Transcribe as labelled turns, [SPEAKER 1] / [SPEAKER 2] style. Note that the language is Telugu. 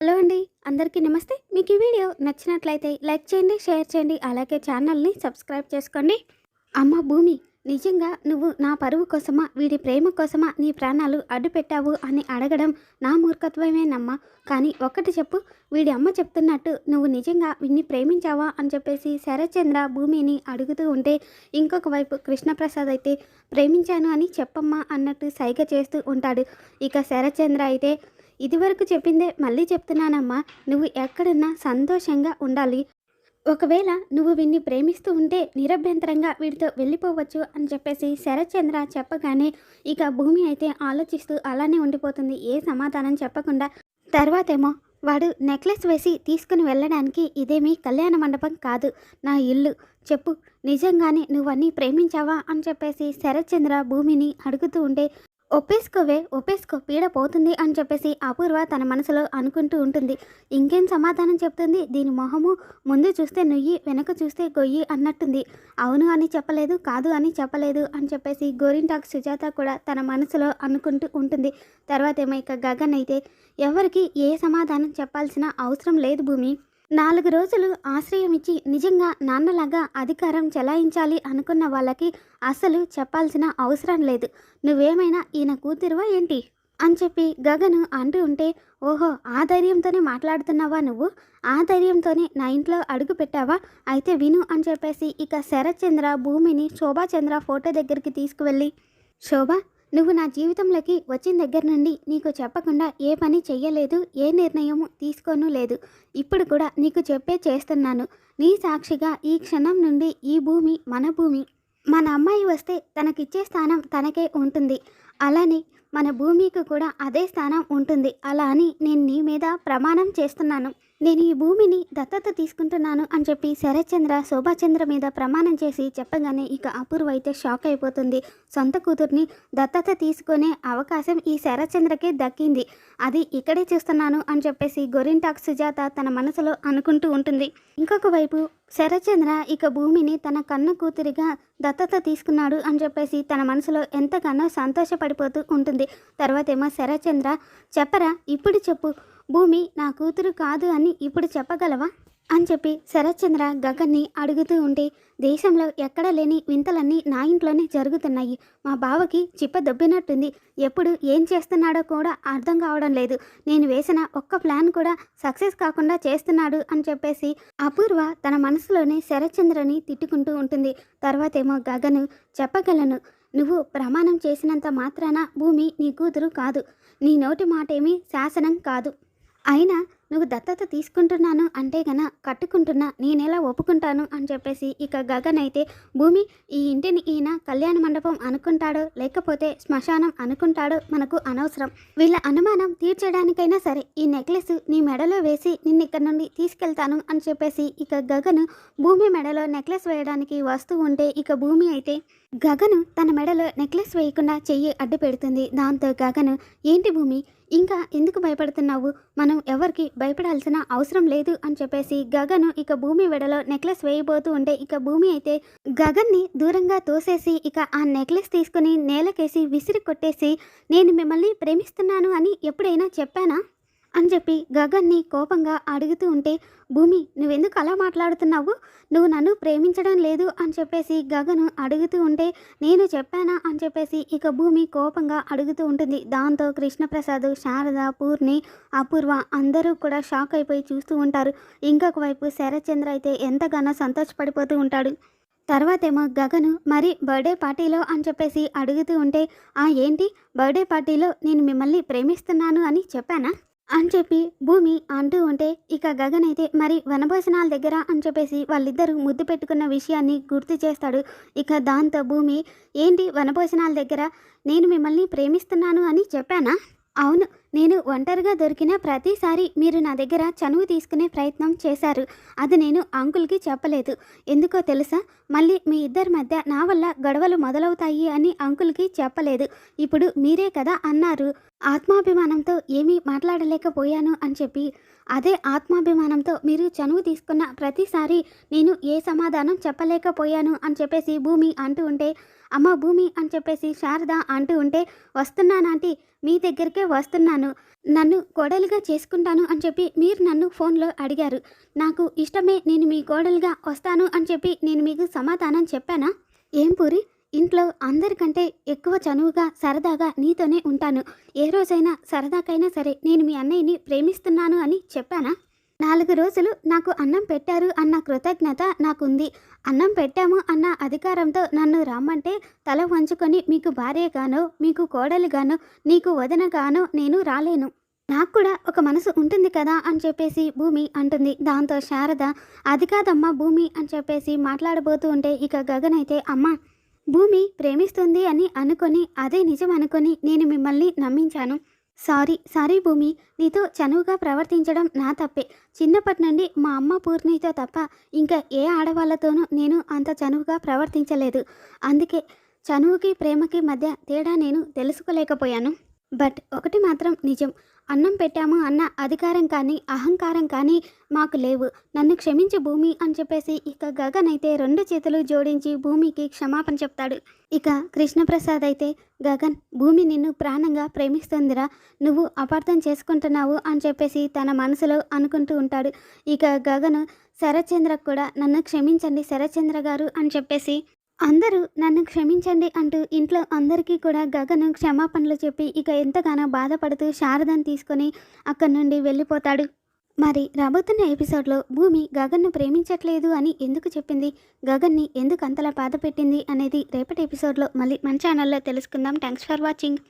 [SPEAKER 1] హలో అండి. అందరికీ నమస్తే. మీకు ఈ వీడియో నచ్చినట్లయితే లైక్ చేయండి, షేర్ చేయండి. అలాగే ఛానల్‌ని సబ్స్క్రైబ్ చేసుకోండి. అమ్మ భూమి, నిజంగా నువ్వు నా పరువు కోసమా, వీడి ప్రేమ కోసమా నీ ప్రాణాలు అడ్డుపెట్టావు అని అడగడం నా మూర్ఖత్వమేనమ్మా. కానీ ఒక్కటి చెప్పు, వీడి అమ్మ చెప్తున్నట్టు నువ్వు నిజంగా వీడిని ప్రేమించావా అని చెప్పేసి శరత్చంద్ర భూమిని అడుగుతూ ఉంటే, ఇంకొక వైపు కృష్ణప్రసాద్ అయితే ప్రేమించాను అని చెప్పమ్మా అన్నట్టు సైగ చేస్తూ ఉంటాడు. ఇక శరత్చంద్ర అయితే ఇదివరకు చెప్పిందే మళ్ళీ చెప్తున్నానమ్మా, నువ్వు ఎక్కడున్నా సంతోషంగా ఉండాలి. ఒకవేళ నువ్వు వీడిని ప్రేమిస్తూ ఉంటే నిరభ్యంతరంగా వీడితో వెళ్ళిపోవచ్చు అని చెప్పేసి శరత్చంద్ర చెప్పగానే ఇక భూమి అయితే ఆలోచిస్తూ అలానే ఉండిపోతుంది, ఏ సమాధానం చెప్పకుండా. తర్వాతేమో వాడు నెక్లెస్ వేసి తీసుకుని వెళ్ళడానికి ఇదేమీ కళ్యాణ మండపం కాదు, నా ఇల్లు. చెప్పు, నిజంగానే నువ్వన్నీ ప్రేమించావా అని చెప్పేసి శరత్చంద్ర భూమిని అడుగుతూ ఉంటే, ఒప్పేసుకోవే, ఒప్పేసుకో, పీడ పోతుంది అని చెప్పేసి అపూర్వ తన మనసులో అనుకుంటూ ఉంటుంది. ఇంకేం సమాధానం చెప్తుంది, దీని మొహము ముందు చూస్తే నుయ్యి, వెనక చూస్తే గొయ్యి అన్నట్టుంది. అవును అని చెప్పలేదు, కాదు అని చెప్పలేదు అని చెప్పేసి గోరింటాకు సుజాత కూడా తన మనసులో అనుకుంటూ ఉంటుంది. తర్వాత ఏమో ఇక గగన్ అయితే ఎవరికి ఏ సమాధానం చెప్పాల్సిన అవసరం లేదు భూమి. 4 రోజులు ఆశ్రయం ఇచ్చి నిజంగా నాన్నలాగా అధికారం చెలాయించాలి అనుకున్న వాళ్ళకి అస్సలు చెప్పాల్సిన అవసరం లేదు. నువ్వేమైనా ఈయన కూతురువా ఏంటి అని చెప్పి గగను అంటూ ఉంటే, ఓహో, ఆ ధైర్యంతోనే మాట్లాడుతున్నావా నువ్వు? ఆ ధైర్యంతోనే నా ఇంట్లో అడుగు పెట్టావా? అయితే విను అని చెప్పేసి ఇక శరత్చంద్ర భూమిని శోభాచంద్ర ఫోటో దగ్గరికి తీసుకువెళ్ళి, శోభ, నువ్వు నా జీవితంలోకి వచ్చిన దగ్గర నుండి నీకు చెప్పకుండా ఏ పని చెయ్యలేదు, ఏ నిర్ణయము తీసుకోను లేదు. ఇప్పుడు కూడా నీకు చెప్పే చేస్తున్నాను. నీ సాక్షిగా ఈ క్షణం నుండి ఈ భూమి మన భూమి. మన అమ్మాయి వస్తే తనకిచ్చే స్థానం తనకే ఉంటుంది. అలానే మన భూమికి కూడా అదే స్థానం ఉంటుంది. అలా అని నేను నీ మీద ప్రమాణం చేస్తున్నాను. నేను ఈ భూమిని దత్తత తీసుకుంటున్నాను అని చెప్పి శరత్చంద్ర శోభాచంద్ర మీద ప్రమాణం చేసి చెప్పగానే ఇక అపూర్వ అయితే షాక్ అయిపోతుంది. సొంత కూతుర్ని దత్తత తీసుకునే అవకాశం ఈ శరత్చంద్రకే దక్కింది, అది ఇక్కడే చూస్తున్నాను అని చెప్పేసి గోరింటాకు సుజాత తన మనసులో అనుకుంటూ ఉంటుంది. ఇంకొక వైపు శరత్చంద్ర ఇక భూమిని తన కన్న కూతురిగా దత్తత తీసుకున్నాడు అని చెప్పేసి తన మనసులో ఎంతగానో సంతోషపడిపోతూ ఉంటుంది. తర్వాత ఏమో శరత్చంద్ర, చెప్పరా, ఇప్పుడు చెప్పు, భూమి నా కూతురు కాదు అని ఇప్పుడు చెప్పగలవా అని చెప్పి శరత్చంద్ర గగన్ని అడుగుతూ ఉంటే, దేశంలో ఎక్కడ లేని వింతలన్నీ నా ఇంట్లోనే జరుగుతున్నాయి. మా బావకి చిప్ప దొబ్బినట్టుంది. ఎప్పుడు ఏం చేస్తున్నాడో కూడా అర్థం కావడం లేదు. నేను వేసిన ఒక్క ప్లాన్ కూడా సక్సెస్ కాకుండా చేస్తున్నాడు అని చెప్పేసి అపూర్వ తన మనసులోనే శరత్చంద్రని తిట్టుకుంటూ ఉంటుంది. తర్వాతేమో గగను, చెప్పగలను, నువ్వు ప్రమాణం చేసినంత మాత్రాన భూమి నీ కూతురు కాదు. నీ నోటి మాట ఏమీ శాసనం కాదు. అయినా నువ్వు దత్తత తీసుకుంటున్నాను అంటే గన కట్టుకుంటున్నా, నేనెలా ఒప్పుకుంటాను అని చెప్పేసి ఇక గగన్ అయితే, భూమి, ఈ ఇంటిని ఈయన కళ్యాణ మండపం అనుకుంటాడో లేకపోతే శ్మశానం అనుకుంటాడో మనకు అనవసరం. వీళ్ళ అనుమానం తీర్చడానికైనా సరే ఈ నెక్లెస్ నీ మెడలో వేసి నిన్ను ఇక్కడ నుండి తీసుకెళ్తాను అని చెప్పేసి ఇక గగను భూమి మెడలో నెక్లెస్ వేయడానికి వస్తూ ఉంటే ఇక భూమి అయితే గగను తన మెడలో నెక్లెస్ వేయకుండా చెయ్యి అడ్డు పెడుతుంది. దాంతో గగను, ఏంటి భూమి, ఇంకా ఎందుకు భయపడుతున్నావు? మనం ఎవరికి భయపడాల్సిన అవసరం లేదు అని చెప్పేసి గగను ఇక భూమి మెడలో నెక్లెస్ వేయబోతూ ఉంటే ఇక భూమి అయితే గగన్ని దూరంగా తోసేసి ఇక ఆ నెక్లెస్ తీసుకుని నేలకేసి విసిరి కొట్టేసి, నేను మిమ్మల్ని ప్రేమిస్తున్నాను అని ఎప్పుడైనా చెప్పానా అని చెప్పి గగన్ని కోపంగా అడుగుతూ ఉంటే, భూమి, నువ్వెందుకు అలా మాట్లాడుతున్నావు? నువ్వు నన్ను ప్రేమించడం లేదు అని చెప్పేసి గగను అడుగుతూ ఉంటే, నేను చెప్పానా అని చెప్పేసి ఇక భూమి కోపంగా అడుగుతూ ఉంటుంది. దాంతో కృష్ణప్రసాద్, శారద, పూర్ణి, అపూర్వ అందరూ కూడా షాక్ అయిపోయి చూస్తూ ఉంటారు. ఇంకొక వైపు శరత్చంద్ర అయితే ఎంతగానో సంతోషపడిపోతూ ఉంటాడు. తర్వాతేమో గగను, మరి బర్త్డే పార్టీలో అని చెప్పేసి అడుగుతూ ఉంటే, ఏంటి బర్త్డే పార్టీలో నేను మిమ్మల్ని ప్రేమిస్తున్నాను అని చెప్పానా అని చెప్పి భూమి అంటూ ఉంటే ఇక గగన్ అయితే మరి వనభోజనాల దగ్గర అని చెప్పేసి వాళ్ళిద్దరూ ముద్దు పెట్టుకున్న విషయాన్ని గుర్తు చేస్తాడు. ఇక దాంతో భూమి, ఏంటి వనభోజనాల దగ్గర నేను మిమ్మల్ని ప్రేమిస్తున్నాను అని చెప్పానా? అవును, నేను ఒంటరిగా దొరికిన ప్రతిసారి మీరు నా దగ్గర చనువు తీసుకునే ప్రయత్నం చేశారు. అది నేను అంకుల్కి చెప్పలేదు. ఎందుకో తెలుసా, మళ్ళీ మీ ఇద్దరి మధ్య నా వల్ల గొడవలు మొదలవుతాయి అని అంకుల్కి చెప్పలేదు. ఇప్పుడు మీరే కదా అన్నారు, ఆత్మాభిమానంతో ఏమీ మాట్లాడలేకపోయాను అని చెప్పి. అదే ఆత్మాభిమానంతో మీరు చనువు తీసుకున్న ప్రతిసారి నేను ఏ సమాధానం చెప్పలేకపోయాను అని చెప్పేసి భూమి అంటూ ఉంటే, అమ్మ భూమి అని చెప్పేసి శారద అంటూ ఉంటే, వస్తున్నానంటీ, మీ దగ్గరికే వస్తున్నాను. నన్ను కోడలుగా చేసుకుంటాను అని చెప్పి మీరు నన్ను ఫోన్లో అడిగారు. నాకు ఇష్టమే, నేను మీ కోడలుగా వస్తాను అని చెప్పి నేను మీకు సమాధానం చెప్పానా? ఏం పూరి, ఇంట్లో అందరికంటే ఎక్కువ చనువుగా సరదాగా నీతోనే ఉంటాను. ఏ రోజైనా సరదాకైనా సరే నేను మీ అన్నయ్యని ప్రేమిస్తున్నాను అని చెప్పానా? 4 రోజులు నాకు అన్నం పెట్టారు అన్న కృతజ్ఞత నాకుంది. అన్నం పెట్టాము అన్న అధికారంతో నన్ను రమ్మంటే తల వంచుకొని మీకు భార్యగానో, మీకు కోడలుగానో, నీకు వదినగానో నేను రాలేను. నాకు కూడా ఒక మనసు ఉంటుంది కదా అని చెప్పేసి భూమి అంటుంది. దాంతో శారద, అది కాదమ్మా భూమి అని చెప్పేసి మాట్లాడబోతూ ఉంటే ఇక గగన్ అయితే, అమ్మ భూమి ప్రేమిస్తుంది అని అనుకొని అదే నిజం అనుకొని నేను మిమ్మల్ని నమ్మించాను. సారీ భూమి, నీతో చనువుగా ప్రవర్తించడం నా తప్పే. చిన్నప్పటి నుండి మా అమ్మ పూర్ణితో తప్ప ఇంకా ఏ ఆడవాళ్ళతోనూ నేను అంత చనువుగా ప్రవర్తించలేదు. అందుకే చనువుకి ప్రేమకి మధ్య తేడా నేను తెలుసుకోలేకపోయాను. బట్ ఒకటి మాత్రం నిజం, అన్నం పెట్టాము అన్న అధికారం కానీ అహంకారం కానీ మాకు లేవు. నన్ను క్షమించు భూమి అని చెప్పేసి ఇక గగన్ అయితే 2 చేతులు జోడించి భూమికి క్షమాపణ చెప్తాడు. ఇక కృష్ణప్రసాద్ అయితే, గగన్ భూమి నిన్ను ప్రాణంగా ప్రేమిస్తుందిరా, నువ్వు అపార్థం చేసుకుంటున్నావు అని చెప్పేసి తన మనసులో అనుకుంటూ ఉంటాడు. ఇక గగన్ శరత్చంద్రకు కూడా నన్ను క్షమించండి శరత్చంద్ర గారు అని చెప్పేసి అందరూ నన్ను క్షమించండి అంటూ ఇంట్లో అందరికీ కూడా గగన్ క్షమాపణలు చెప్పి ఇక ఎంతగానో బాధపడుతూ శారదను తీసుకొని అక్కడి నుండి వెళ్ళిపోతాడు. మరి రాబోతున్న ఎపిసోడ్లో భూమి గగన్ను ప్రేమించట్లేదు అని ఎందుకు చెప్పింది, గగన్ని ఎందుకు అంతలా బాధ పెట్టింది అనేది రేపటి ఎపిసోడ్లో మళ్ళీ మన ఛానల్లో తెలుసుకుందాం. Thanks for watching.